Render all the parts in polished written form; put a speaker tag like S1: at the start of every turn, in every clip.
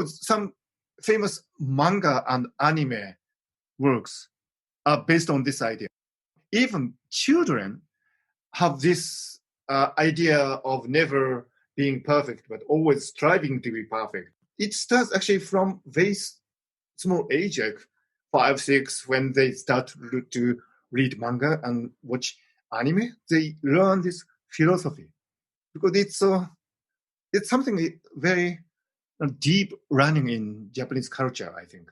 S1: some famous manga and anime works are based on this idea. Even children have this idea of never being perfect, but always striving to be perfect. It starts actually from very small age, like 5, 6, when they start to read manga and watch anime. They learn this philosophy because it's something very deep running in Japanese culture, I think.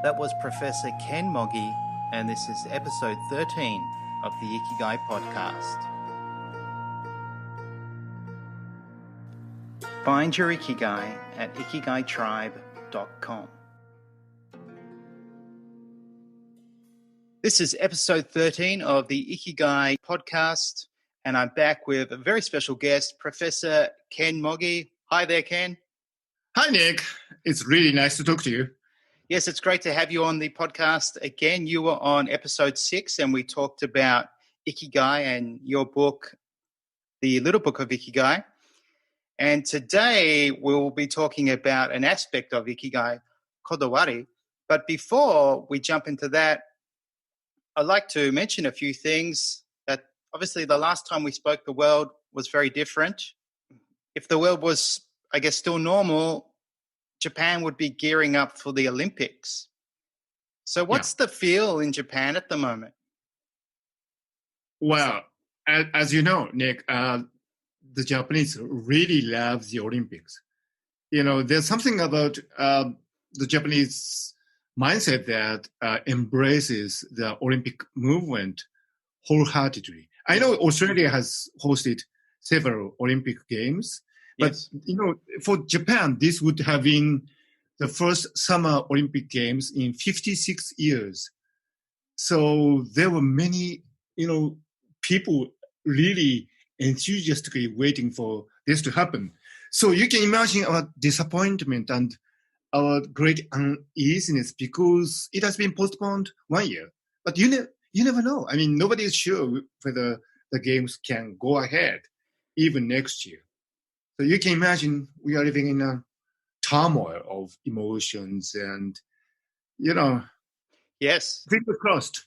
S2: That was Professor Ken Mogi, and this is episode 13 of the Ikigai podcast. Find your Ikigai at ikigaitribe.com. This is episode 13 of the Ikigai podcast, and I'm back with a very special guest, Professor Ken Mogi. Hi there, Ken.
S1: Hi, Nick. It's really nice to talk to you.
S2: Yes, it's great to have you on the podcast again. You were on episode 6, and we talked about Ikigai and your book, The Little Book of Ikigai. And today we'll be talking about an aspect of Ikigai, Kodawari. But before we jump into that, I'd like to mention a few things that obviously the last time we spoke, the world was very different. If the world was, I guess, still normal, Japan would be gearing up for the Olympics. So what's the feel in Japan at the moment?
S1: Well, as you know, Nick, the Japanese really love the Olympics. There's something about the Japanese mindset that embraces the Olympic movement wholeheartedly. I know Australia has hosted several Olympic Games, but for Japan, this would have been the first Summer Olympic Games in 56 years. So there were many, people really enthusiastically waiting for this to happen. So you can imagine our disappointment and our great uneasiness because it has been postponed 1 year. But you never know. I mean, nobody is sure whether the games can go ahead even next year. So you can imagine we are living in a turmoil of emotions and,
S2: Yes.
S1: fingers crossed.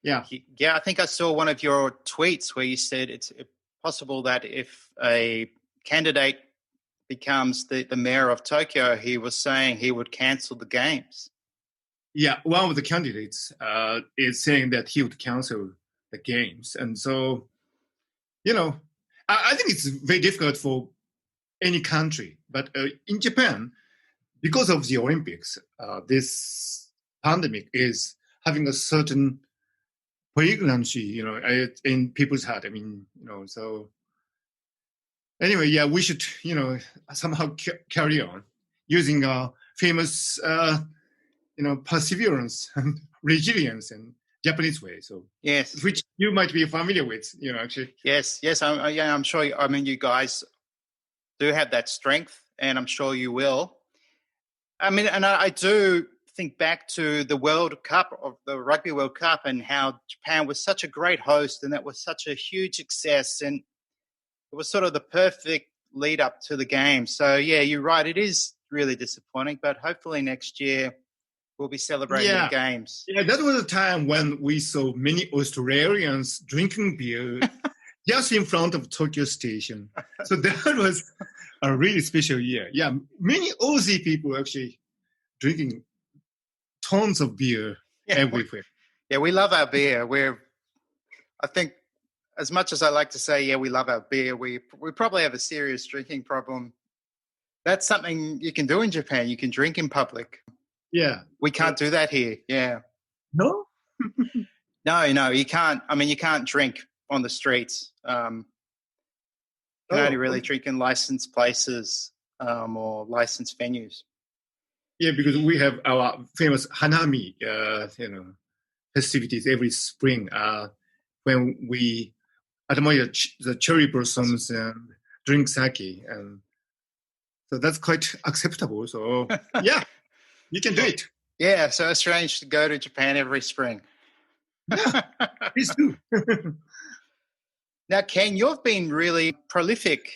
S1: Yeah.
S2: Yeah, I think I saw one of your tweets where you said it's possible that if a candidate becomes the mayor of Tokyo, he was saying he would cancel the games.
S1: Yeah, one of the candidates is saying that he would cancel the games. And so, I think it's very difficult for any country. But in Japan, because of the Olympics, this pandemic is having a certain poignancy, in people's heart. I mean, so anyway, yeah, we should, somehow carry on using our famous, perseverance and resilience in Japanese way. So
S2: yes,
S1: which you might be familiar with, actually.
S2: Yes. I'm sure. I mean, you guys do have that strength, and I'm sure you will. I mean, and I do think back to the World Cup, of the Rugby World Cup, and how Japan was such a great host, and that was such a huge success, and it was sort of the perfect lead up to the game. So yeah, you're right. It is really disappointing, but hopefully next year we'll be celebrating the games.
S1: Yeah, that was a time when we saw many Australians drinking beer just in front of Tokyo Station. So that was a really special year. Yeah, many Aussie people actually drinking tons of beer everywhere.
S2: We love our beer. I think, as much as I like to say, we love our beer, we probably have a serious drinking problem. That's something you can do in Japan. You can drink in public.
S1: Yeah.
S2: We can't do that here. Yeah.
S1: No?
S2: No, you can't. I mean, you can't drink on the streets. You can only really drink in licensed places or licensed venues.
S1: Yeah, because we have our famous Hanami, festivities every spring when we admire the cherry blossoms and drink sake. And so that's quite acceptable. So, yeah, you can do it.
S2: Yeah, so Australians should go to Japan every spring.
S1: Yeah, please do.
S2: Now, Ken, you've been really prolific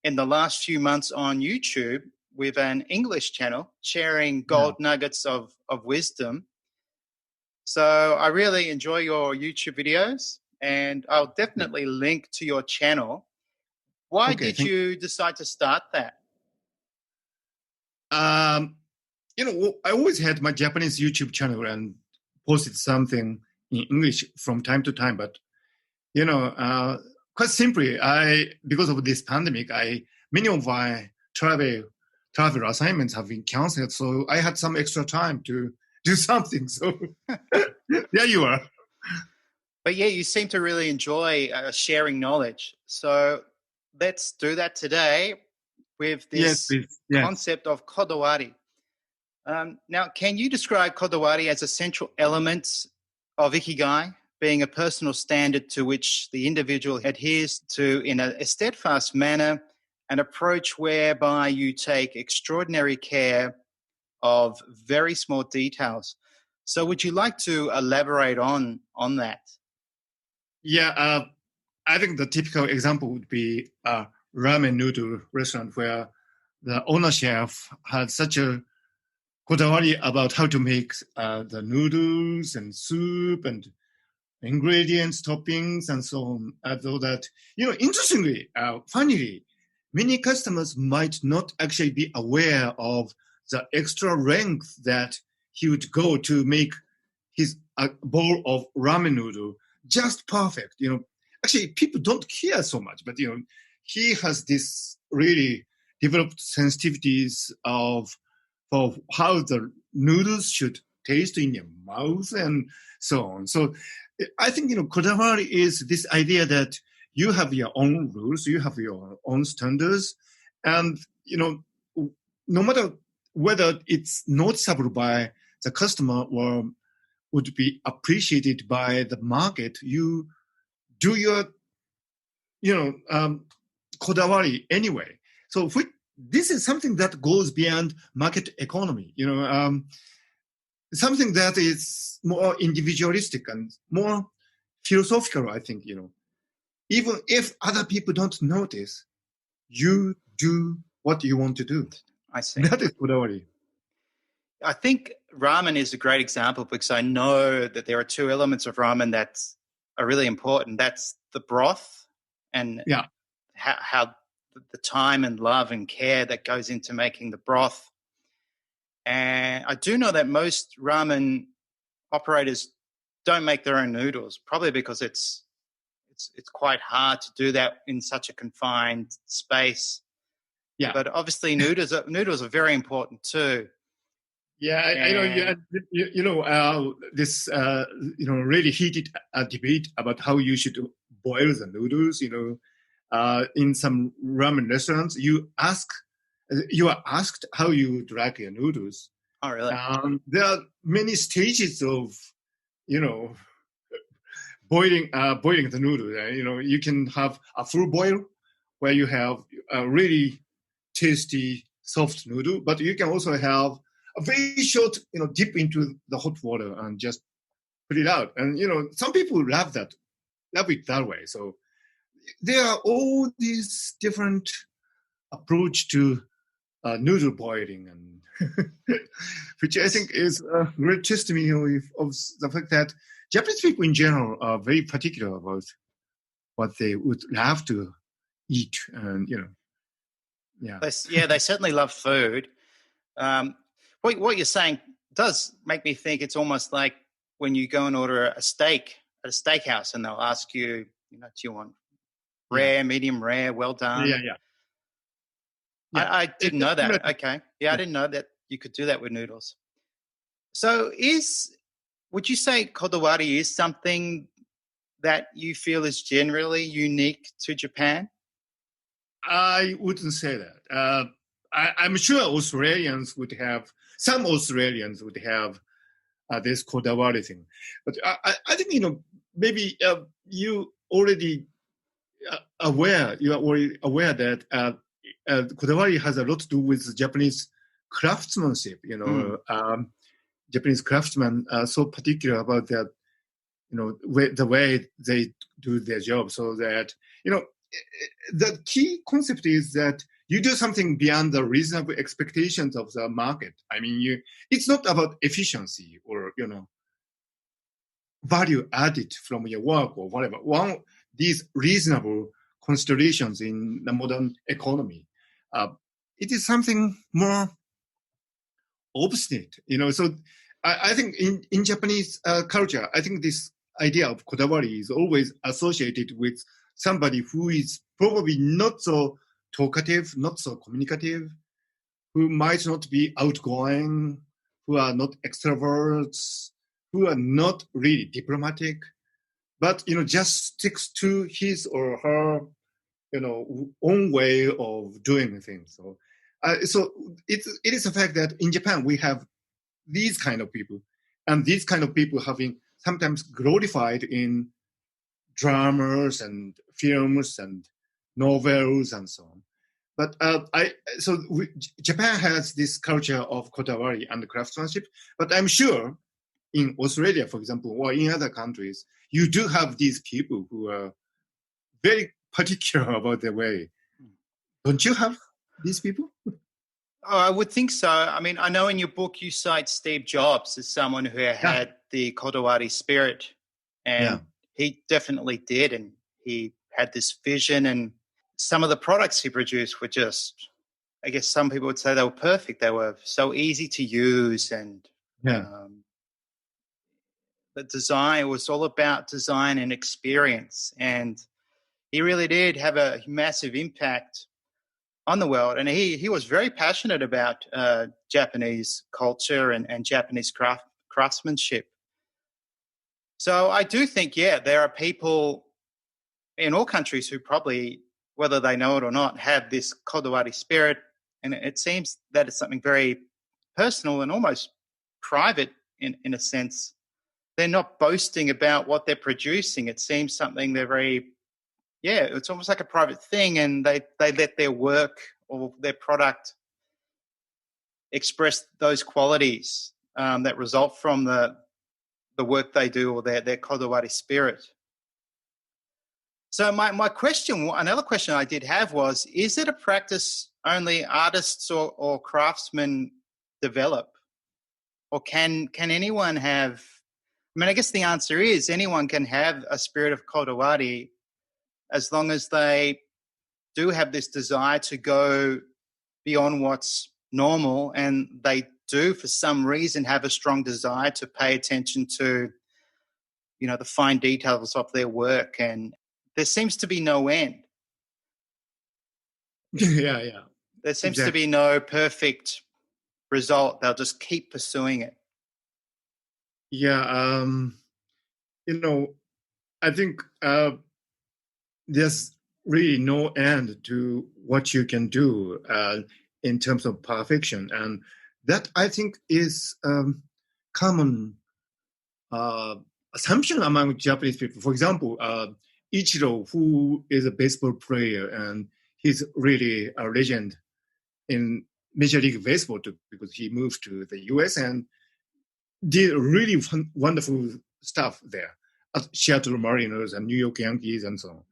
S2: in the last few months on YouTube with an English channel sharing gold nuggets of wisdom. So I really enjoy your YouTube videos, and I'll definitely link to your channel. Why did you decide to start that?
S1: I always had my Japanese YouTube channel and posted something in English from time to time. But, quite simply, because of this pandemic, many of my travel assignments have been canceled. So I had some extra time to do something. So there you are.
S2: But yeah, you seem to really enjoy sharing knowledge. So let's do that today with this concept of Kodawari. Now, can you describe Kodawari as a central element of ikigai, being a personal standard to which the individual adheres to in a steadfast manner, an approach whereby you take extraordinary care of very small details? So would you like to elaborate on that?
S1: Yeah, I think the typical example would be a ramen noodle restaurant where the owner chef had such a Kodawari about how to make the noodles and soup and ingredients, toppings, and so on. So that, interestingly, funnily, many customers might not actually be aware of the extra length that he would go to make his bowl of ramen noodle just perfect. Actually, people don't care so much, but, he has this really developed sensitivities for how the noodles should taste in your mouth and so on. So I think, Kodawari is this idea that you have your own rules, you have your own standards, and, no matter whether it's noticeable by the customer or would be appreciated by the market, you do your, Kodawari anyway. So this is something that goes beyond market economy, something that is more individualistic and more philosophical, I think, even if other people don't notice, you do what you want to do.
S2: I see.
S1: That is Kodawari.
S2: I think ramen is a great example because I know that there are two elements of ramen that are really important. That's the broth and how the time and love and care that goes into making the broth. And I do know that most ramen operators don't make their own noodles, probably because it's quite hard to do that in such a confined space.
S1: Yeah.
S2: But obviously noodles are very important too.
S1: Yeah, I know. This really heated debate about how you should boil the noodles. In some ramen restaurants, you are asked how you would like your noodles.
S2: Oh, really?
S1: There are many stages of, boiling the noodle. You can have a full boil where you have a really tasty soft noodle, but you can also have a very short, dip into the hot water and just put it out. And, some people love it that way. So there are all these different approach to noodle boiling, and which I think is a great testimony of the fact that Japanese people in general are very particular about what they would love to eat, and
S2: they certainly love food. What you're saying does make me think it's almost like when you go and order a steak at a steakhouse, and they'll ask you, do you want rare, medium rare, well done?
S1: Yeah.
S2: I didn't know that. Okay. Yeah, I didn't know that you could do that with noodles. So would you say Kodawari is something that you feel is generally unique to Japan?
S1: I wouldn't say that. I'm sure some Australians would have this Kodawari thing. But I think, maybe you are already aware that Kodawari has a lot to do with Japanese craftsmanship. Japanese craftsmen are so particular about that, the way they do their job, so that the key concept is that you do something beyond the reasonable expectations of the market. I mean, it's not about efficiency or, value added from your work or whatever. These reasonable considerations in the modern economy. It is something more obstinate, So I think in Japanese culture, I think this idea of Kodawari is always associated with somebody who is probably not so talkative, not so communicative, who might not be outgoing, who are not extroverts, who are not really diplomatic, but just sticks to his or her own way of doing things. So it is a fact that in Japan we have these kind of people, and these kind of people have been sometimes glorified in dramas and films and novels and so on. But Japan has this culture of Kodawari and craftsmanship, but I'm sure in Australia, for example, or in other countries, you do have these people who are very particular about their way. Don't you have these people?
S2: Oh, I would think so. I mean, I know in your book you cite Steve Jobs as someone who had the Kodawari spirit, and he definitely did. And he had this vision, and some of the products he produced were just, I guess some people would say they were perfect. They were so easy to use, and the design was all about design and experience. And he really did have a massive impact on the world. And he was very passionate about Japanese culture and Japanese craftsmanship. So I do think, there are people in all countries who probably, whether they know it or not, have this Kodawari spirit. And it seems that it's something very personal and almost private in a sense. They're not boasting about what they're producing. It seems something they're very, it's almost like a private thing, and they let their work or their product express those qualities that result from the work they do or their Kodawari spirit. So my question, another question I did have was, is it a practice only artists or craftsmen develop? Or can anyone have, I mean, I guess the answer is anyone can have a spirit of Kodawari as long as they do have this desire to go beyond what's normal, and they do, for some reason, have a strong desire to pay attention to, the fine details of their work. And there seems to be no end.
S1: Yeah.
S2: There seems to be no perfect result. They'll just keep pursuing it.
S1: Yeah, I think there's really no end to what you can do in terms of perfection. And that, I think, is common assumption among Japanese people. For example, Ichiro, who is a baseball player, and he's really a legend in Major League Baseball too, because he moved to the US and did really wonderful stuff there at Seattle Mariners and New York Yankees and so on.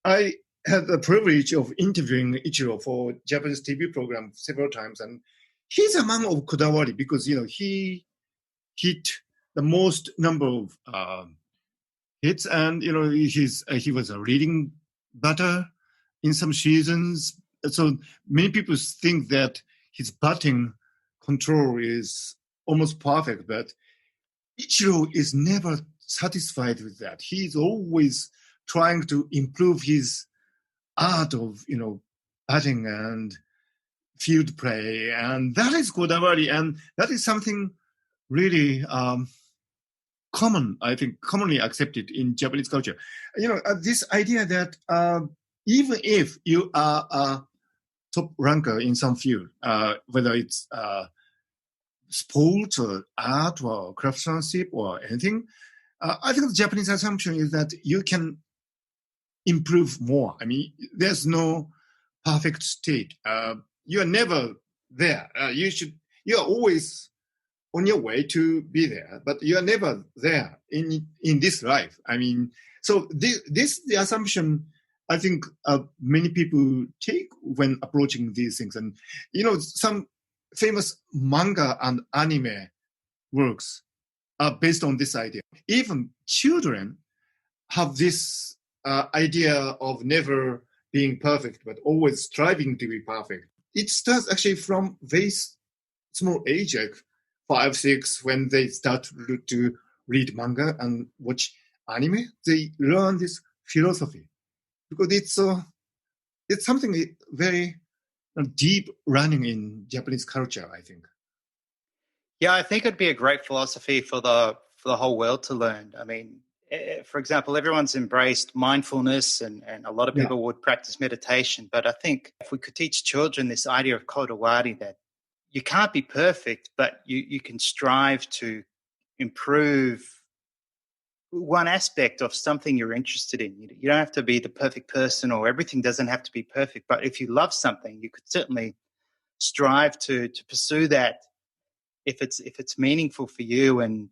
S1: I had the privilege of interviewing Ichiro for Japanese TV program several times, and he's a man of Kodawari because he hit the most number of hits, and he was a leading batter in some seasons. So many people think that his batting control is almost perfect, but Ichiro is never satisfied with that. He's always trying to improve his art of, batting and field play. And that is Kodawari. And that is something really common, I think, commonly accepted in Japanese culture. This idea that even if you are a top ranker in some field, whether it's sports or art or craftsmanship or anything, I think the Japanese assumption is that you can improve more. I mean, there's no perfect state. You are never there. You are always on your way to be there, but you are never there in this life. I mean, so the assumption I think many people take when approaching these things. And, some famous manga and anime works are based on this idea. Even children have this idea of never being perfect, but always striving to be perfect. It starts actually from very small age, like 5, 6, when they start to read manga and watch anime. They learn this philosophy because it's something very deep running in Japanese culture, I think.
S2: Yeah, I think it'd be a great philosophy for the whole world to learn. I mean, for example, everyone's embraced mindfulness and a lot of
S1: Yeah.
S2: people would practice meditation. But I think if we could teach children this idea of Kodawari, that you can't be perfect, but you can strive to improve one aspect of something you're interested in. You don't have to be the perfect person, or everything doesn't have to be perfect. But if you love something, you could certainly strive to pursue that if it's meaningful for you, and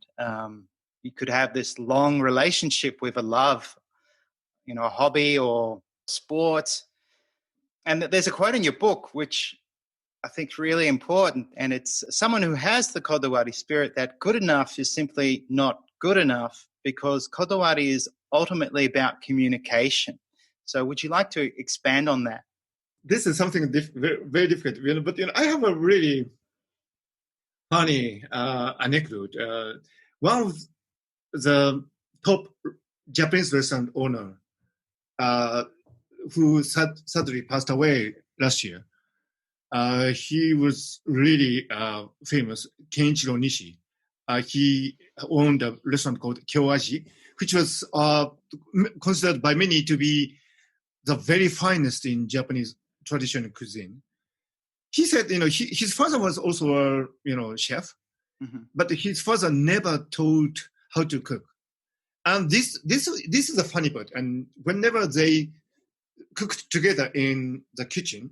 S2: you could have this long relationship with a love, a hobby or sport. And there's a quote in your book which I think is really important, and it's someone who has the Kodawari spirit that good enough is simply not good enough, because Kodawari is ultimately about communication. So would you like to expand on that?
S1: This is something very, very difficult, but I have a really funny anecdote. One of the top Japanese restaurant owner who sadly passed away last year. He was really famous, Kenichiro Nishi. He owned a restaurant called Kyoaji, which was considered by many to be the very finest in Japanese traditional cuisine. He said, his father was also a, chef, but his father never taught how to cook. And this is a funny part. And whenever they cooked together in the kitchen,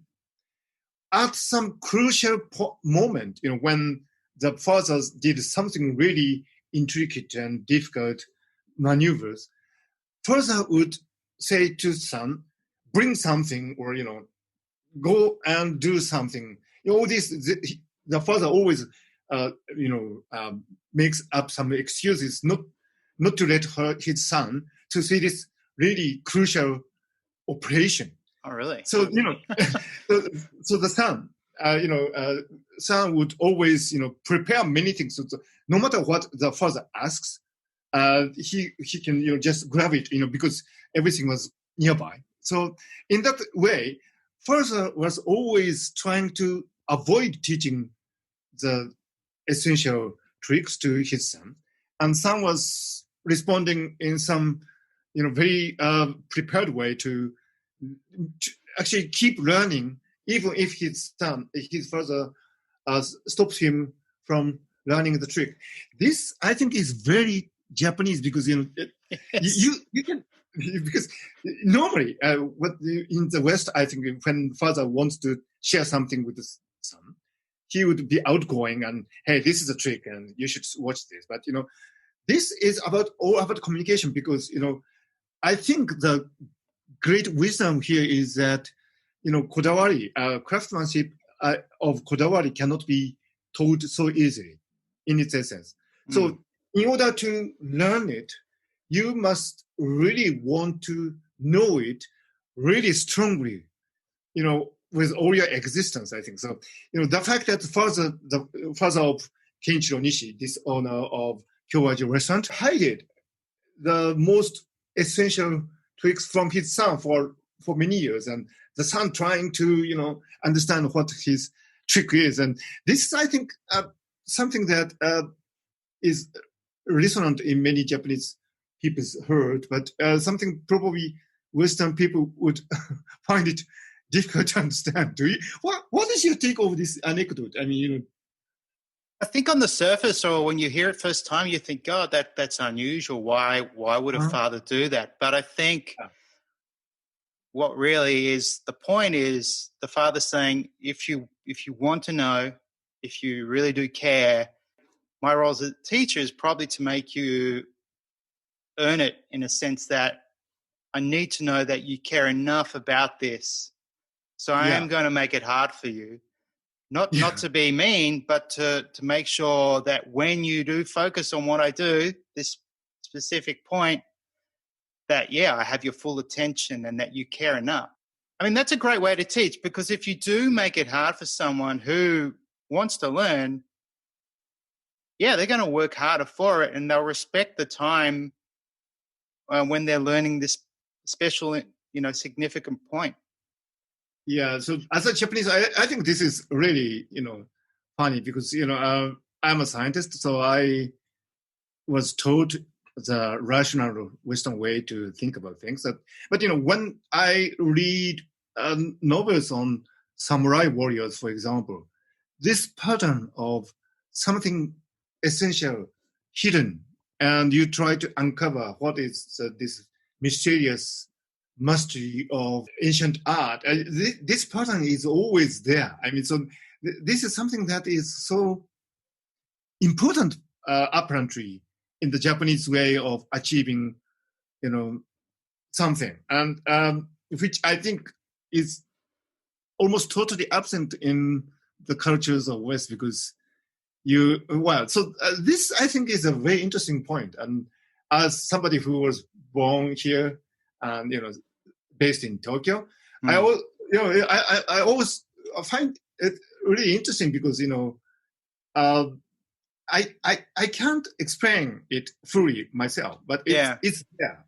S1: at some crucial moment, when the fathers did something really intricate and difficult maneuvers, father would say to son, bring something, or, go and do something. The father always, makes up some excuses not to let his son to see this really crucial operation.
S2: Oh, really?
S1: So, so the son would always, prepare many things. So no matter what the father asks, he can, just grab it, because everything was nearby. So in that way, father was always trying to avoid teaching the essential tricks to his son, and son was responding in some, very prepared way to actually keep learning, even if his father stops him from learning the trick. This, I think, is very Japanese because
S2: Yes.
S1: you can, because normally what in the West, I think when father wants to share something with his son, he would be outgoing and, hey, this is a trick and you should watch this. But this is all about communication, because I think the great wisdom here is that Kodawari, craftsmanship of Kodawari cannot be taught so easily in its essence. So in order to learn it, you must really want to know it really strongly, with all your existence, I think. So, the fact that the father of Kenichiro Nishi, this owner of Kyowaji restaurant, hid the most essential tricks from his son for many years, and the son trying to understand what his trick is. And this is, I think, something that is resonant in many Japanese people's heard, but something probably Western people would find it difficult to understand. What is your take of this anecdote? I mean,
S2: I think on the surface, or when you hear it first time, you think, "God, that's unusual. Why would a father do that?" But I think what really is the point is the father saying, if you want to know, if you really do care, my role as a teacher is probably to make you earn it, in a sense that I need to know that you care enough about this. So I am going to make it hard for you. Not to be mean, but to make sure that when you do focus on what I do, this specific point, that, I have your full attention and that you care enough. I mean, that's a great way to teach, because if you do make it hard for someone who wants to learn, they're going to work harder for it, and they'll respect the time when they're learning this special, significant point.
S1: Yeah. So as a Japanese, I think this is really, funny because, I'm a scientist, so I was taught the rational Western way to think about things. But when I read novels on samurai warriors, for example, this pattern of something essential hidden, and you try to uncover what is this mysterious mastery of ancient art. This pattern is always there. I mean, so this is something that is so important, apparently, in the Japanese way of achieving, something, and which I think is almost totally absent in the cultures of West, because this I think is a very interesting point. And as somebody who was born here and based in Tokyo, I always find it really interesting because I can't explain it fully myself, but it's there.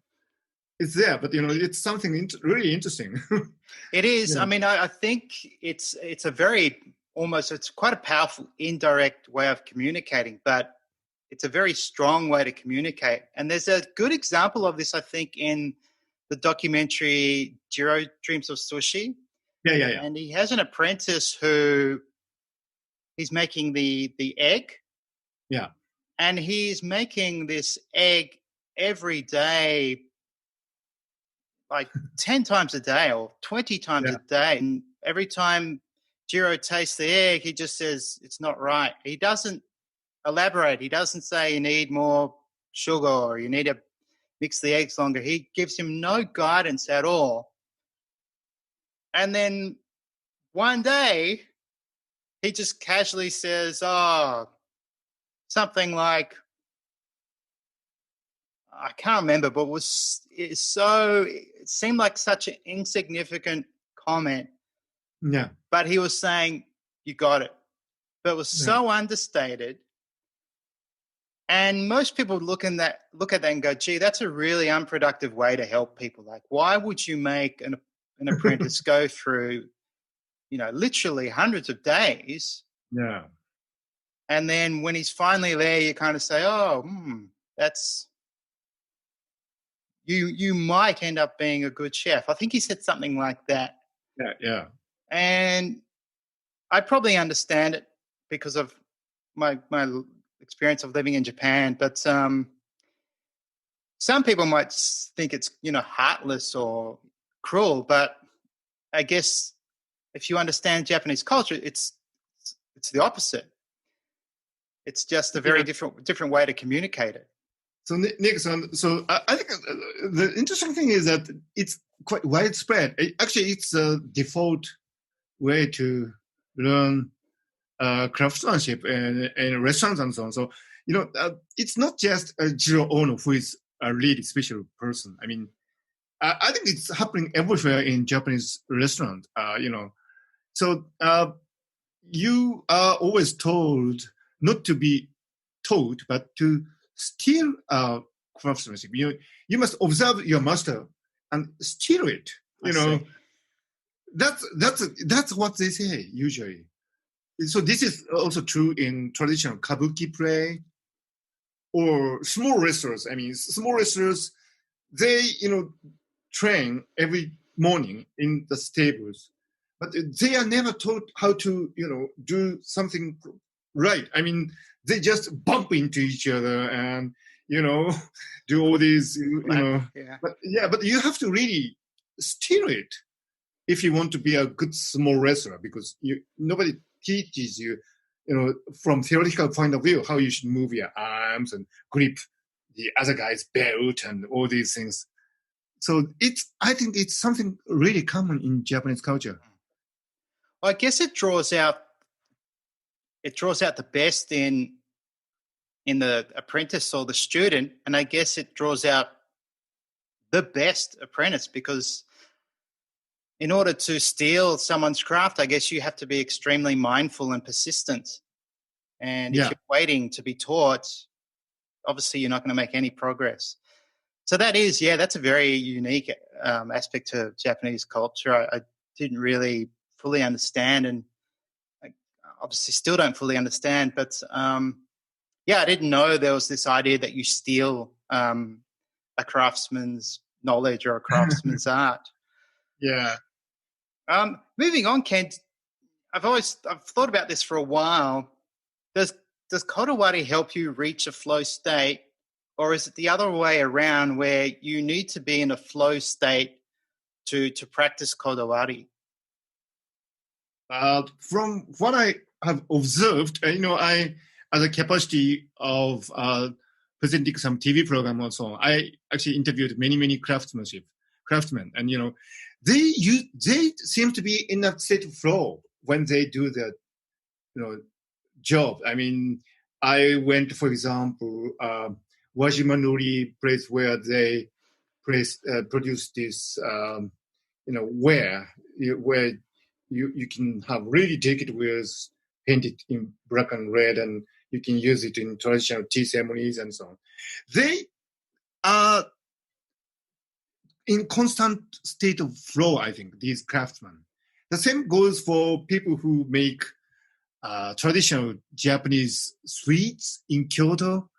S1: It's there, but it's something really interesting.
S2: It is. I mean, I think it's a very it's quite a powerful indirect way of communicating, but it's a very strong way to communicate. And there's a good example of this, I think, in the documentary Jiro Dreams of Sushi.
S1: Yeah.
S2: And he has an apprentice who he's making the egg.
S1: Yeah.
S2: And he's making this egg every day, like 10 times a day or 20 times a day. And every time Jiro tastes the egg, he just says, it's not right. He doesn't elaborate. He doesn't say you need more sugar or you need to mix the eggs longer. He gives him no guidance at all. And then one day, he just casually says, something like, I can't remember, but it seemed like such an insignificant comment.
S1: Yeah.
S2: But he was saying, you got it. But it was so understated. And most people look at that and go, gee, that's a really unproductive way to help people. Like, why would you make an apprentice go through, literally hundreds of days?
S1: Yeah.
S2: And then when he's finally there, you kind of say, that's... You might end up being a good chef. I think he said something like that.
S1: Yeah.
S2: And I probably understand it because of my experience of living in Japan. But some people might think it's, heartless or cruel. But I guess if you understand Japanese culture, it's the opposite. It's just a very different way to communicate it.
S1: So Nick, so I think the interesting thing is that it's quite widespread. Actually, it's a default way to learn craftsmanship in restaurants and so on. So it's not just Jiro Ono who is a really special person. I mean, I think it's happening everywhere in Japanese restaurant. So you are always told not to be taught, but to steal craftsmanship. You must observe your master and steal it. That's what they say usually. So this is also true in traditional kabuki play or small wrestlers. I mean, small wrestlers, they train every morning in the stables, but they are never taught how to do something right. I mean, they just bump into each other and do all these but you have to really steer it if you want to be a good sumo wrestler, because nobody teaches you from theoretical point of view how you should move your arms and grip the other guy's belt and all these things. So I think it's something really common in Japanese culture.
S2: Well, I guess it draws out the best in the apprentice or the student, and I guess it draws out the best apprentice, because in order to steal someone's craft, I guess you have to be extremely mindful and persistent. And if
S1: Yeah.
S2: you're waiting to be taught, obviously you're not going to make any progress. So that's a very unique aspect to Japanese culture. I didn't really fully understand, and I obviously still don't fully understand. But I didn't know there was this idea that you steal a craftsman's knowledge or a craftsman's art.
S1: Yeah.
S2: Moving on, Kent, I've thought about this for a while. Does Kodawari help you reach a flow state, or is it the other way around where you need to be in a flow state to practice Kodawari?
S1: From what I have observed, I as a capacity of presenting some TV program also, I actually interviewed many craftsmen, and they seem to be in a state of flow when they do the job. I mean, I went, for example, Wajima Nori place where they produce this, ware where you can have really delicate wares painted in black and red, and you can use it in traditional tea ceremonies and so on. They are in constant state of flow, I think, these craftsmen. The same goes for people who make traditional Japanese sweets in Kyoto,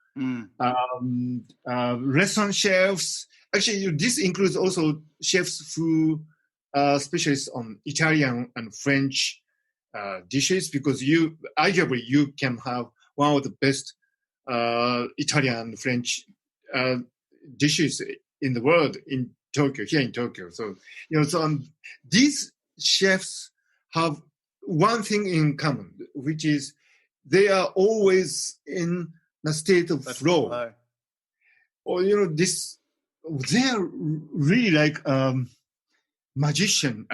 S1: restaurant chefs. Actually, this includes also chefs who are specialists on Italian and French dishes, because arguably you can have one of the best Italian and French dishes in the world here in Tokyo. So, these chefs have one thing in common, which is they are always in a state of flow. Or, they are really like magician,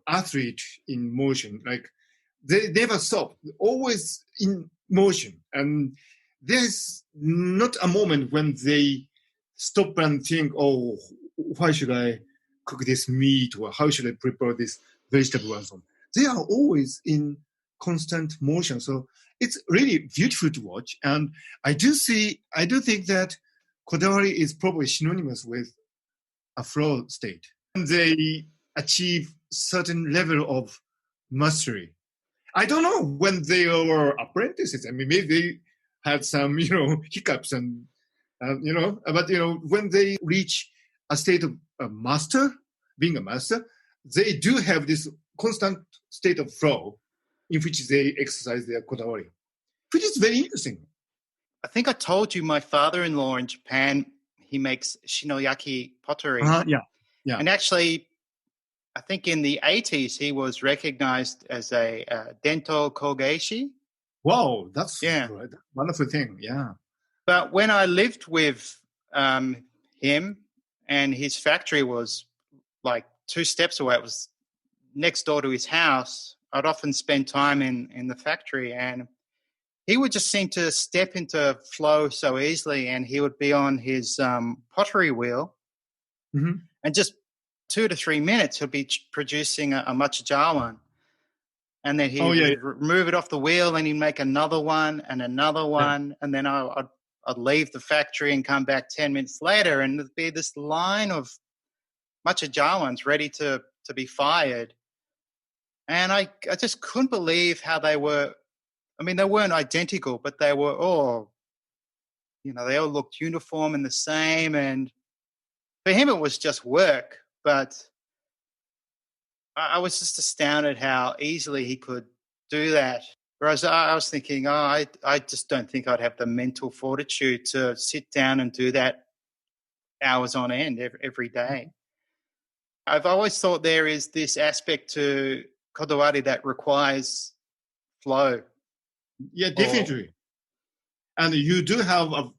S1: athlete in motion. Like they never stop, always in motion. And there's not a moment when they stop and think, oh, why should I cook this meat, or how should I prepare this vegetable and so on. They are always in constant motion. So it's really beautiful to watch. And I do think that Kodawari is probably synonymous with a flow state. They achieve certain level of mastery. I don't know when they were apprentices. I mean, maybe they had some, hiccups and, but, when they reach a state of being a master, they do have this constant state of flow in which they exercise their Kodawari, which is very interesting.
S2: I think I told you my father-in-law in Japan, he makes shinoyaki pottery.
S1: Yeah.
S2: And actually, I think in the 80s, he was recognized as a dento kogeishi.
S1: Wow, that's a wonderful thing, yeah.
S2: But when I lived with him, and his factory was like 2 steps away, it was next door to his house, I'd often spend time in the factory, and he would just seem to step into flow so easily, and he would be on his pottery wheel, and just 2 to 3 minutes he'll be producing a machajawan, and then he would remove it off the wheel, and he'd make another one and another one, and then I'd leave the factory and come back 10 minutes later, and there'd be this line of machajawans ready to be fired. And I just couldn't believe how they were. I mean, they weren't identical, but they were all, they all looked uniform and the same. And for him, it was just work. But I was just astounded how easily he could do that. Whereas I was thinking, I just don't think I'd have the mental fortitude to sit down and do that hours on end every day. I've always thought there is this aspect to Kodawari that requires flow.
S1: Yeah, definitely. And you do have a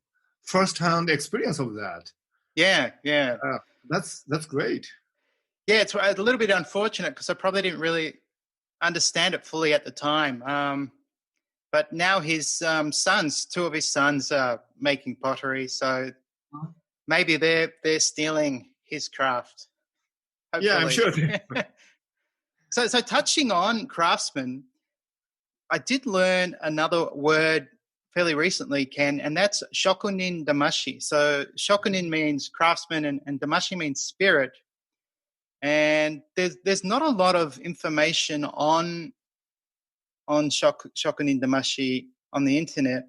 S1: first-hand experience of that.
S2: Yeah.
S1: That's great.
S2: Yeah, it's a little bit unfortunate because I probably didn't really understand it fully at the time. But now his two of his sons are making pottery, so maybe they're stealing his craft.
S1: Yeah, I'm
S2: Hopefully.
S1: sure.
S2: So touching on craftsman, I did learn another word fairly recently, Ken, and that's shokunin damashi. So shokunin means craftsman, and damashi means spirit. And there's not a lot of information on shokunin damashi on the internet.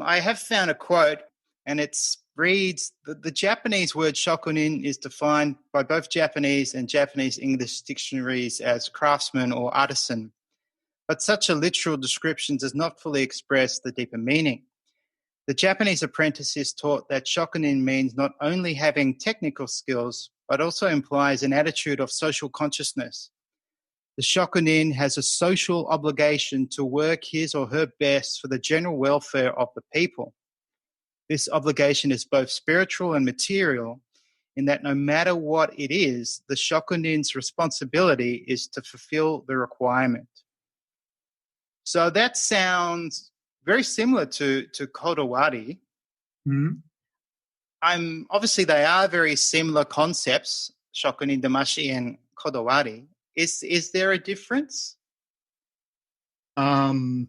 S2: I have found a quote, and it reads, the Japanese word shokunin is defined by both Japanese and Japanese English dictionaries as craftsman or artisan, but such a literal description does not fully express the deeper meaning. The Japanese apprentice is taught that shokunin means not only having technical skills, but also implies an attitude of social consciousness. The shokunin has a social obligation to work his or her best for the general welfare of the people. This obligation is both spiritual and material, in that no matter what it is, the shokunin's responsibility is to fulfill the requirement. So that sounds very similar to Kodawari.
S1: Mhm.
S2: Obviously they are very similar concepts, shokunin damashi and Kodawari. Is there a difference?
S1: Um,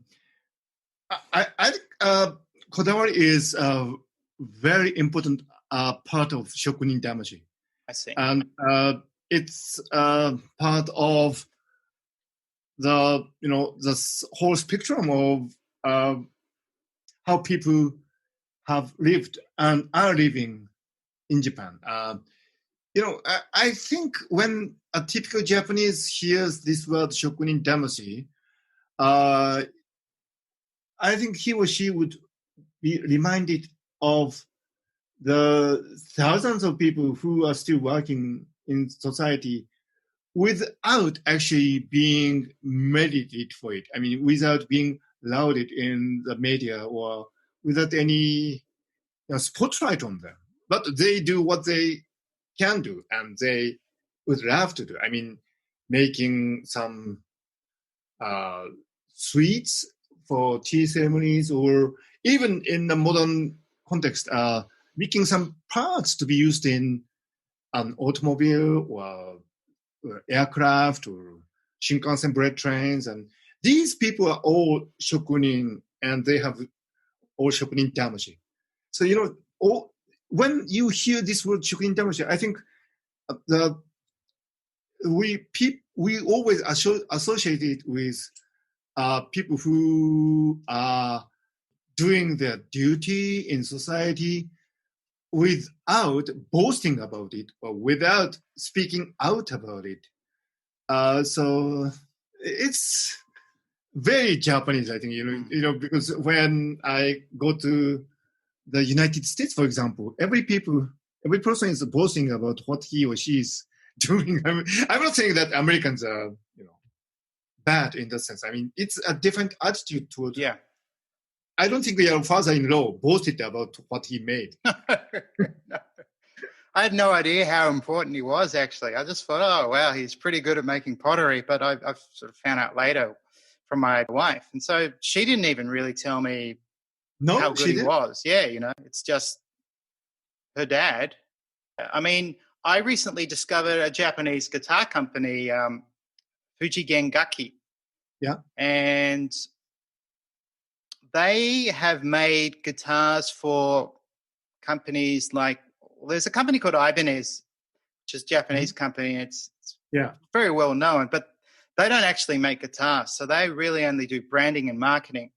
S1: I think Kodawari is a very important part of shokunin damashi,
S2: I see.
S1: and it's part of the whole spectrum of how people have lived and are living in Japan. I think when a typical Japanese hears this word shokunin damashi, I think he or she would be reminded of the thousands of people who are still working in society without actually being merited for it. I mean, without being lauded in the media or without any spotlight on them. But they do what they can do, and they would love to do. I mean, making some uh, sweets for tea ceremonies, or even in the modern context, making some parts to be used in an automobile or aircraft or Shinkansen bread trains. And these people are all shokunin, and they have all shokunin damashi. So, when you hear this word shokunin damashi, I think the we always associate it with people who are doing their duty in society without boasting about it or without speaking out about it. So it's very Japanese, I think. Because when I go to the United States, for example, every person is boasting about what he or she is doing. I'm not saying that Americans are, bad in that sense. I mean, it's a different attitude toward.
S2: Yeah.
S1: I don't think your father-in-law boasted about what he made.
S2: No. I had no idea how important he was, actually. I just thought, oh, wow, he's pretty good at making pottery. But I've sort of found out later from my wife. And so she didn't even really tell me how good he was. Yeah, it's just her dad. I mean, I recently discovered a Japanese guitar company, Fujigen Gaki.
S1: Yeah.
S2: And they have made guitars for companies like, there's a company called Ibanez, which is a Japanese company. It's very well known, but they don't actually make guitars. So they really only do branding and marketing.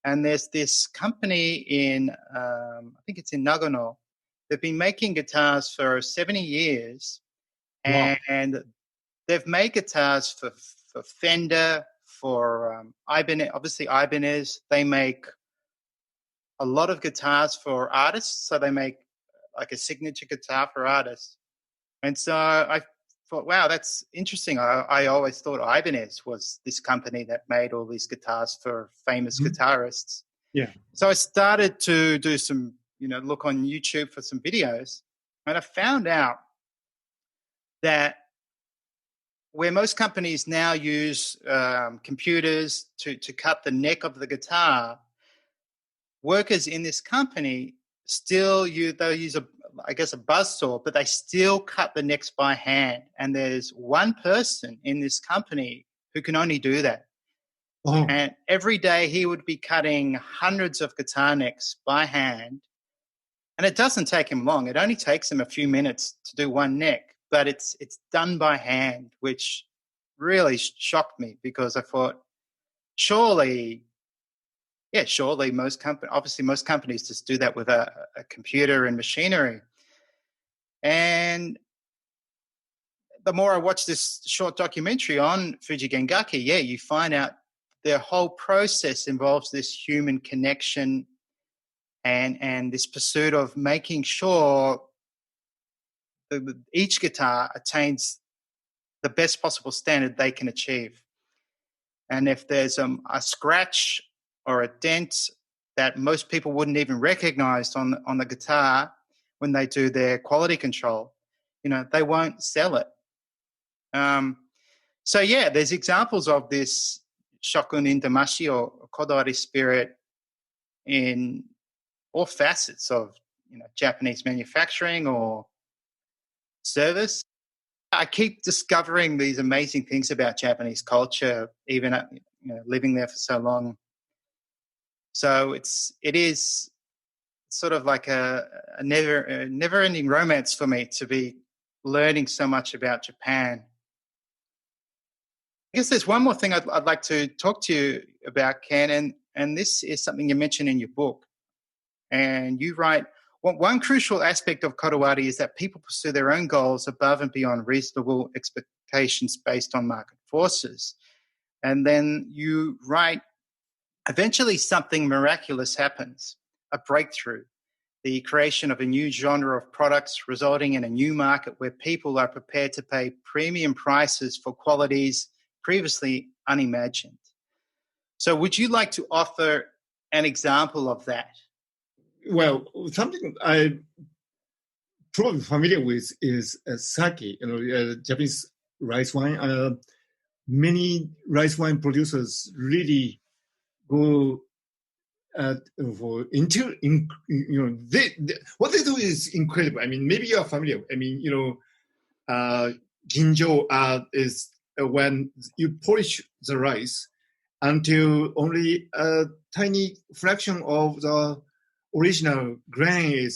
S2: And there's this company in, I think it's in Nagano. They've been making guitars for 70 years.
S1: Wow.
S2: And they've made guitars for Fender, for Ibanez, obviously Ibanez. They make a lot of guitars for artists. So they make like a signature guitar for artists. And so I thought, wow, that's interesting. I always thought Ibanez was this company that made all these guitars for famous guitarists.
S1: Yeah.
S2: So I started to do some, look on YouTube for some videos. And I found out that where most companies now use computers to cut the neck of the guitar, workers in this company still they'll use a buzzsaw, but they still cut the necks by hand. And there's one person in this company who can only do that.
S1: Oh,
S2: And every day he would be cutting hundreds of guitar necks by hand. And it doesn't take him long. It only takes him a few minutes to do one neck, but it's done by hand, which really shocked me, because I thought, surely most companies just do that with a computer and machinery. And the more I watch this short documentary on Fuji Gengaki, you find out their whole process involves this human connection and this pursuit of making sure each guitar attains the best possible standard they can achieve. And if there's a scratch or a dent that most people wouldn't even recognize on the guitar when they do their quality control, they won't sell it. There's examples of this Shokun in Damashi or Kodawari spirit in all facets of Japanese manufacturing or service. I keep discovering these amazing things about Japanese culture, even living there for so long. So it is sort of like a never-ending romance for me to be learning so much about Japan. I guess there's one more thing I'd like to talk to you about, Ken, and this is something you mentioned in your book. And you write, one crucial aspect of Kodawari is that people pursue their own goals above and beyond reasonable expectations based on market forces. And then you write, eventually something miraculous happens, a breakthrough, the creation of a new genre of products resulting in a new market where people are prepared to pay premium prices for qualities previously unimagined. So would you like to offer an example of that?
S1: well, something I'm probably familiar with is sake, Japanese rice wine. Many rice wine producers really go for what they do is incredible. I mean, maybe you are familiar. I mean, ginjo is when you polish the rice until only a tiny fraction of the original grain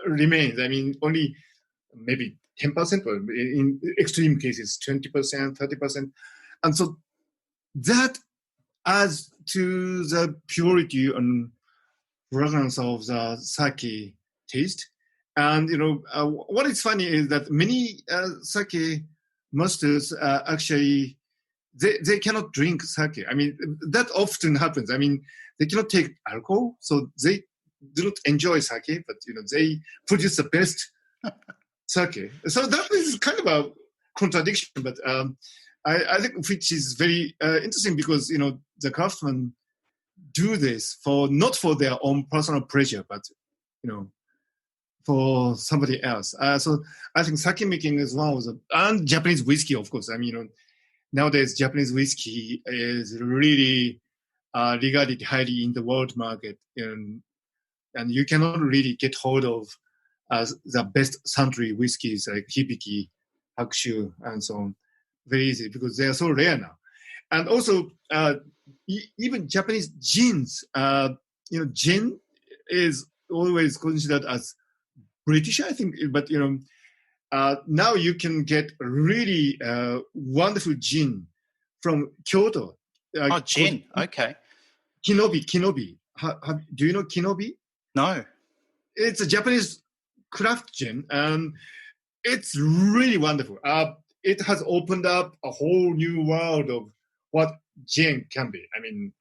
S1: remains. I mean, only maybe 10%, or in extreme cases, 20%, 30%. And so that adds to the purity and fragrance of the sake taste. And, what is funny is that many sake masters actually, they cannot drink sake. I mean, that often happens. I mean, they cannot take alcohol, so they do not enjoy sake, but, they produce the best sake. So that is kind of a contradiction, but I think which is very interesting, because, the craftsmen do this not for their own personal pleasure, but, for somebody else. So I think sake making is one of the, and Japanese whiskey, of course. I mean, nowadays Japanese whiskey is really regarded highly in the world market, and you cannot really get hold of the best century whiskeys like Hibiki, Hakushu, and so on very easy, because they are so rare now. And also, even Japanese gins, gin is always considered as British, I think, but, now you can get really wonderful gin from Kyoto.
S2: Gin, okay.
S1: Kinobi. Do you know Kinobi?
S2: No.
S1: It's a Japanese craft gin, and it's really wonderful. It has opened up a whole new world of what gin can be. I mean,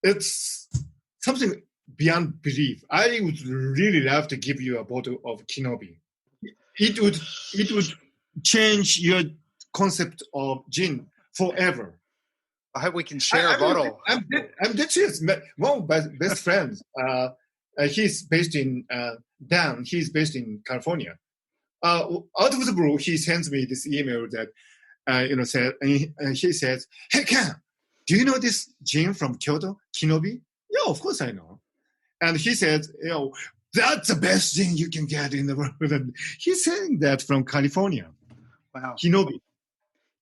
S1: it's something beyond belief. I would really love to give you a bottle of Kinobi. It would change your concept of gin forever.
S2: I hope we can share a bottle.
S1: I'm dead serious. One of my best friends, he's based in Dan. He's based in California. out of the blue, he sends me this email that, he says, "Hey Ken, do you know this gin from Kyoto, Kinobi?" Yeah, of course I know. And he said, that's the best thing you can get in the world. And he's saying that from California.
S2: Wow.
S1: Kinobi.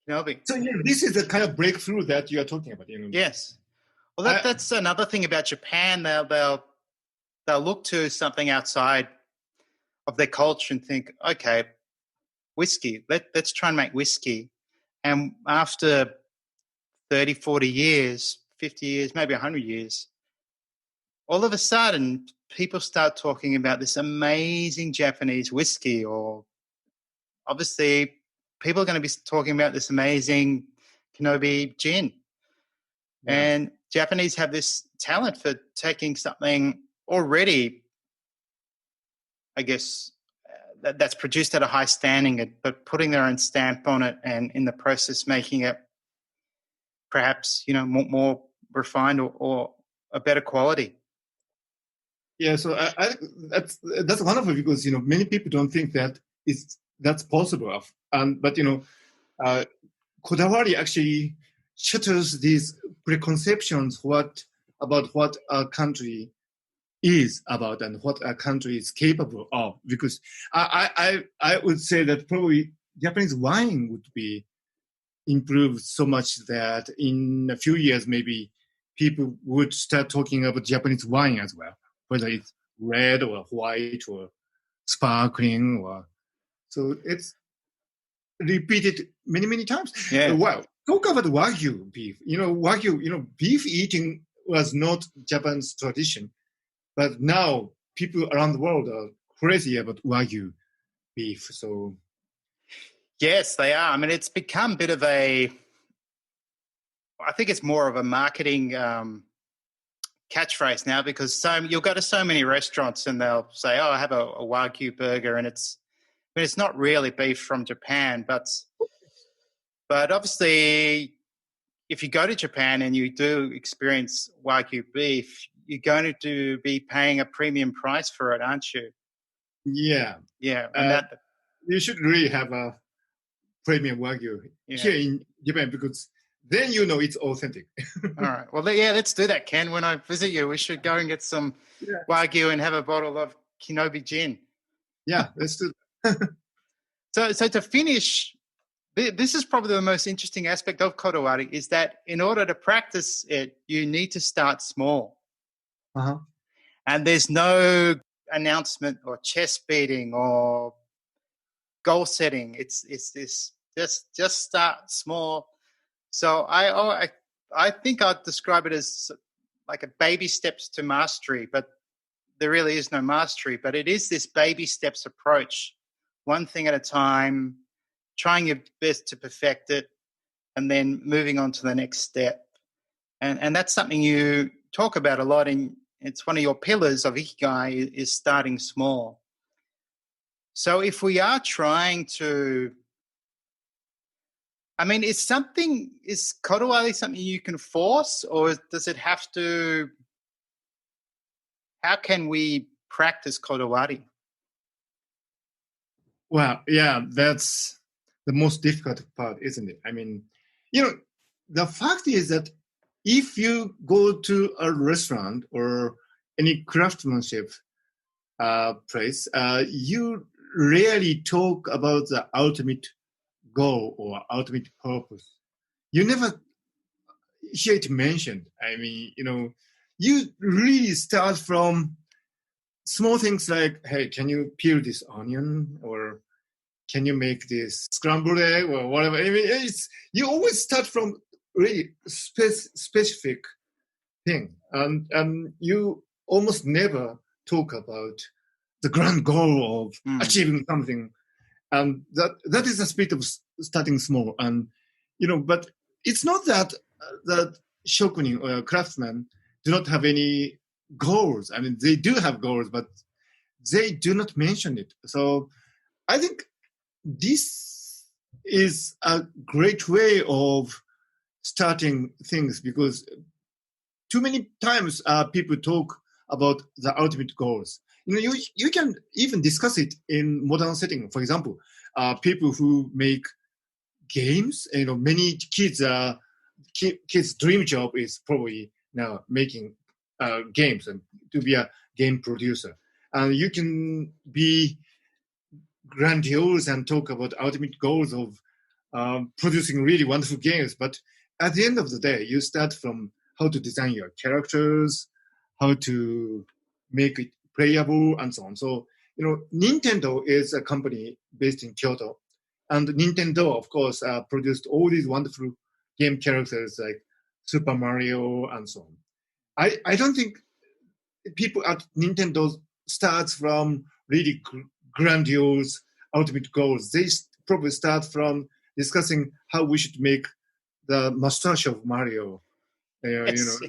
S2: Kenobi.
S1: So this is the kind of breakthrough that you are talking about.
S2: Yes. Well, that's another thing about Japan. They'll look to something outside of their culture and think, okay, whiskey. Let's try and make whiskey. And after 30, 40 years, 50 years, maybe 100 years, all of a sudden, people start talking about this amazing Japanese whiskey, or obviously people are going to be talking about this amazing Kenobi gin. Yeah. And Japanese have this talent for taking something already, I guess, that's produced at a high standing, but putting their own stamp on it, and in the process making it perhaps, more refined or a better quality.
S1: Yeah, so that's wonderful, because many people don't think that that's possible. But Kodawari actually shatters these preconceptions about what a country is about and what a country is capable of. Because I would say that probably Japanese wine would be improved so much that in a few years maybe people would start talking about Japanese wine as well, whether it's red or white or sparkling, or so it's repeated many, many times.
S2: Yeah.
S1: Wow. Talk about Wagyu beef. Wagyu, beef eating was not Japan's tradition, but now people around the world are crazy about Wagyu beef. So
S2: yes, they are. I mean, it's become a bit of I think it's more of a marketing catchphrase now, because you'll go to so many restaurants and they'll say, "Oh, I have a Wagyu burger," and it's not really beef from Japan, but obviously, if you go to Japan and you do experience Wagyu beef, you're going to be paying a premium price for it, aren't you?
S1: Yeah.
S2: Yeah. And
S1: you should really have a premium Wagyu here in Japan, because then it's authentic.
S2: All right. Well, let's do that, Ken. When I visit you, we should go and get some Wagyu and have a bottle of Kenobi gin.
S1: Yeah, let's do that.
S2: So to finish, this is probably the most interesting aspect of Kodawari, is that in order to practice it, you need to start small.
S1: Uh-huh.
S2: And there's no announcement or chest beating or goal setting. It's this just start small. So I think I'd describe it as like a baby steps to mastery, but there really is no mastery. But it is this baby steps approach, one thing at a time, trying your best to perfect it, and then moving on to the next step. And that's something you talk about a lot, and it's one of your pillars of ikigai is starting small. So if we are trying to, I mean, is Kodawari something you can force, or does it have to, how can we practice Kodawari?
S1: Well, yeah, that's the most difficult part, isn't it? I mean, the fact is that if you go to a restaurant or any craftsmanship place, you rarely talk about the ultimate goal or ultimate purpose. You never hear it mentioned. I mean, you really start from small things like, hey, can you peel this onion, or can you make this scrambled egg, or whatever. I mean, you always start from really specific thing, and you almost never talk about the grand goal of achieving something. And that is the spirit of starting small. And but it's not that that shokunin or craftsmen do not have any goals. I mean, they do have goals, but they do not mention it. So I think this is a great way of starting things, because too many times people talk about the ultimate goals. You can even discuss it in modern setting. For example, people who make games, many kids' dream job is probably now making games and to be a game producer. And you can be grandiose and talk about ultimate goals of producing really wonderful games. But at the end of the day, you start from how to design your characters, how to make it playable, and so on. So, Nintendo is a company based in Kyoto. And Nintendo, of course, produced all these wonderful game characters like Super Mario and so on. I don't think people at Nintendo starts from really grandiose ultimate goals. They probably start from discussing how we should make the mustache of Mario.
S2: Yes.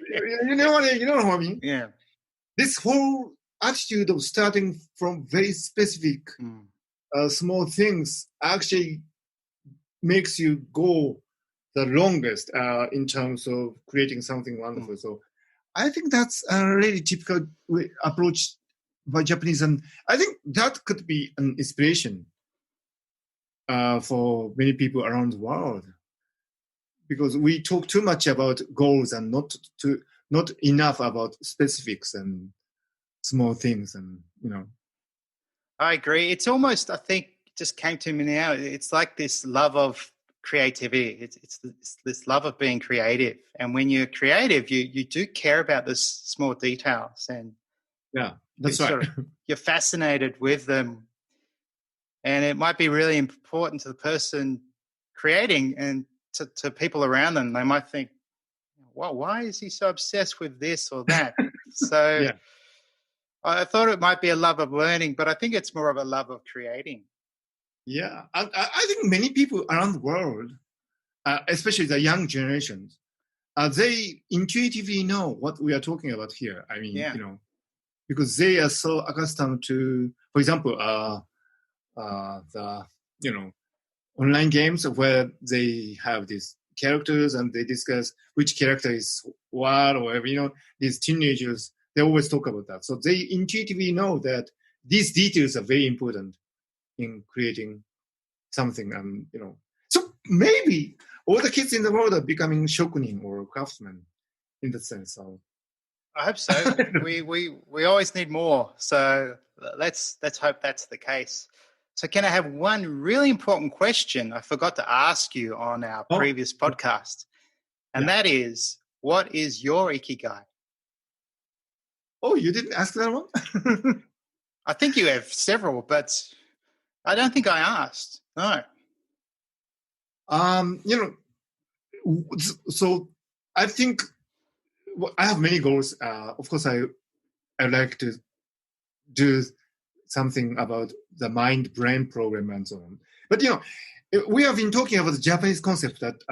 S1: You know what I mean?
S2: Yeah.
S1: This whole attitude of starting from very specific small things actually makes you go the longest in terms of creating something wonderful. So I think that's a really typical approach by Japanese, and I think that could be an inspiration for many people around the world, because we talk too much about goals and not enough about specifics and small things, and
S2: I agree. It's almost, I think, just came to me now. It's like this love of creativity. It's this love of being creative. And when you're creative, you do care about the small details. And
S1: yeah, that's right.
S2: You're fascinated with them. And it might be really important to the person creating and to people around them. They might think, well, why is he so obsessed with this or that? So
S1: yeah.
S2: I thought it might be a love of learning, but I think it's more of a love of creating.
S1: Yeah, I think many people around the world, especially the young generations, they intuitively know what we are talking about here. I mean, because they are so accustomed to, for example, the online games where they have these characters and they discuss which character is what, or whatever. These teenagers, they always talk about that. So they intuitively know that these details are very important in creating something. And so maybe all the kids in the world are becoming shokunin or craftsmen in that sense. So
S2: I hope so. we always need more. So let's hope that's the case. So can I have one really important question I forgot to ask you on our previous podcast? And that is, what is your ikigai?
S1: Oh, you didn't ask that one?
S2: I think you have several, but I don't think I asked. No.
S1: So I think I have many goals. Of course, I like to do something about the mind-brain program and so on. But we have been talking about the Japanese concept that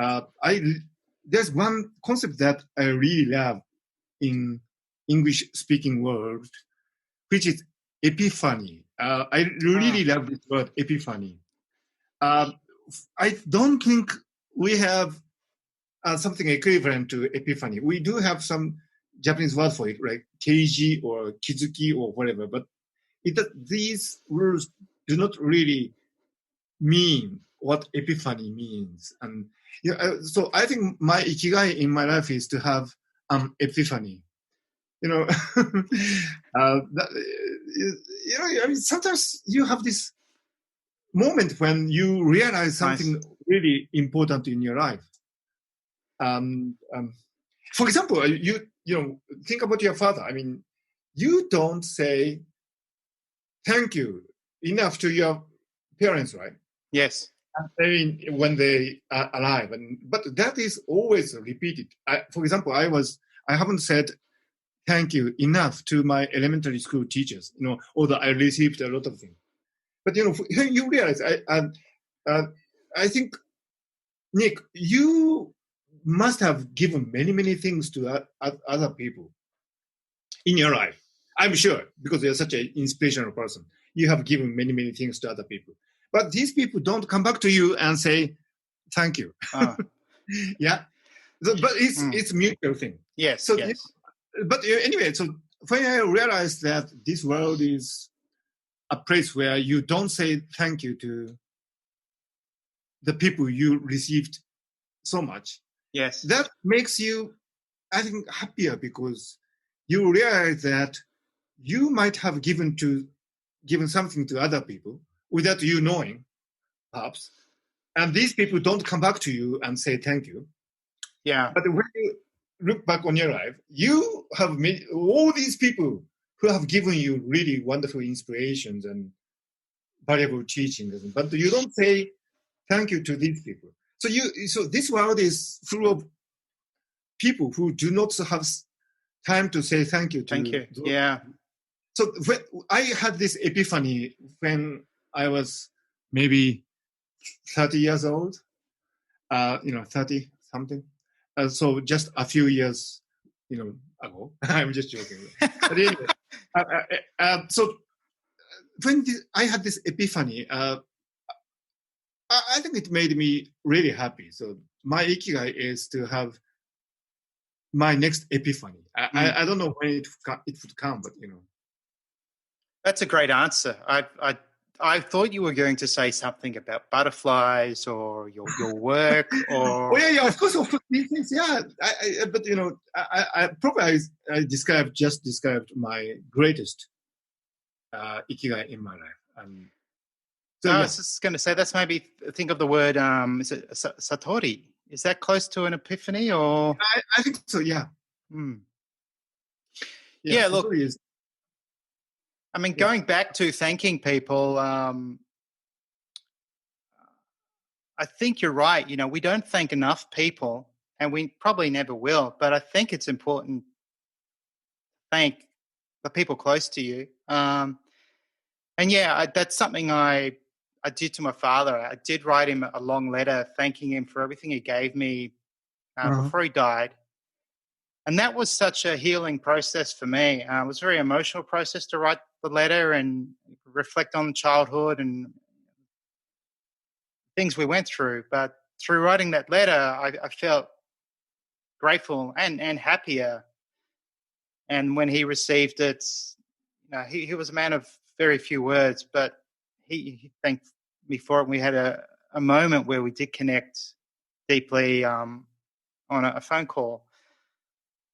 S1: there's one concept that I really love in English-speaking world, which is epiphany. I really love this word, epiphany. I don't think we have something equivalent to epiphany. We do have some Japanese word for it, like keiji or kizuki or whatever, but these words do not really mean what epiphany means. And so I think my ikigai in my life is to have an epiphany. I mean, sometimes you have this moment when you realize something really important in your life. For example, you think about your father. I mean, you don't say thank you enough to your parents, right?
S2: Yes.
S1: I mean, when they are alive, but that is always repeated. For example, I haven't said thank you enough to my elementary school teachers. Although I received a lot of things. But you realize, I think, Nick, you must have given many, many things to other people in your life. I'm sure, because you're such an inspirational person. You have given many, many things to other people. But these people don't come back to you and say, thank you. Yeah. But it's a mutual thing.
S2: Yes,
S1: So,
S2: yes.
S1: But anyway, so when I realized that this world is a place where you don't say thank you to the people you received so much,
S2: Yes.
S1: that makes you, I think, happier because you realize that you might have given something to other people without you knowing, perhaps, and these people don't come back to you and say thank you.
S2: Yeah.
S1: But when you look back on your life, you have met all these people who have given you really wonderful inspirations and valuable teachings, but you don't say thank you to these people. So this world is full of people who do not have time to say thank you to.
S2: Thank you. Yeah.
S1: So I had this epiphany when I was maybe 30 years old, 30 something. So just a few years, ago. I'm just joking. But anyway, so when I had this epiphany, I think it made me really happy. So my ikigai is to have my next epiphany. I don't know when it would come, but
S2: That's a great answer. I thought you were going to say something about butterflies or your work or.
S1: Oh yeah, of course, these things. Yeah, but I probably just described my greatest ikigai in my life.
S2: I was just going to say that's maybe think of the word. Is it satori? Is that close to an epiphany or?
S1: I think so. Yeah.
S2: Yeah. Look. I mean, going back to thanking people, I think you're right. We don't thank enough people, and we probably never will. But I think it's important to thank the people close to you. And yeah, that's something I did to my father. I did write him a long letter thanking him for everything he gave me before he died. And that was such a healing process for me. It was a very emotional process to write the letter and reflect on childhood and things we went through. But through writing that letter, I felt grateful and happier. And when he received it, he was a man of very few words, but he thanked me for it. And we had a moment where we did connect deeply on a phone call.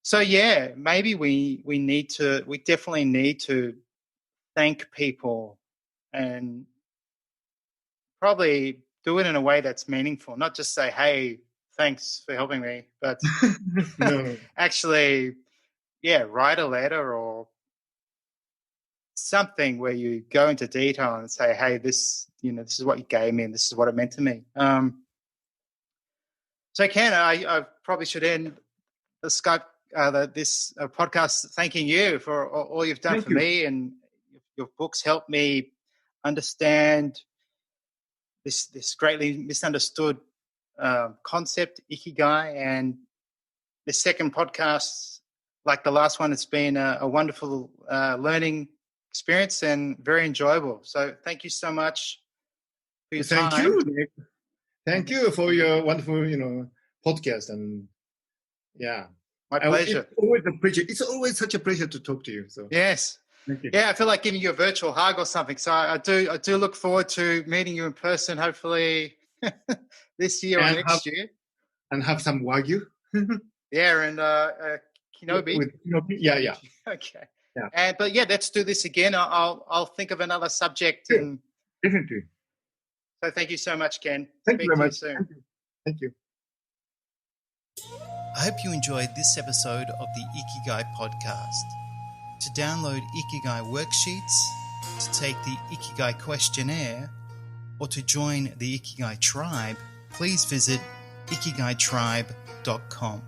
S2: So yeah, maybe we definitely need to thank people and probably do it in a way that's meaningful, not just say, hey, thanks for helping me, but actually, write a letter or something where you go into detail and say, hey, this is what you gave me and this is what it meant to me. So Ken, I probably should end the Skype, this podcast thanking you for all you've done for me, and your books helped me understand this greatly misunderstood concept, ikigai. And the second podcast, like the last one, it's been a wonderful learning experience and very enjoyable. So thank you so much for your time.
S1: Thank you, Nick. Thank you for your wonderful, podcast. And
S2: my pleasure.
S1: It's always such a pleasure to talk to you. So
S2: yes. Thank you. Yeah, I feel like giving you a virtual hug or something. So I do look forward to meeting you in person, hopefully this year or next year.
S1: And have some wagyu.
S2: Yeah, and kinobi.
S1: With kinobi. Yeah.
S2: Okay. Yeah. But let's do this again. I'll think of another subject.
S1: Sure.
S2: And
S1: Definitely.
S2: So thank you so much, Ken.
S1: Thank you very much.
S2: Thank you. I hope you enjoyed this episode of the Ikigai podcast. To download Ikigai worksheets, to take the Ikigai questionnaire, or to join the Ikigai tribe, please visit ikigaitribe.com.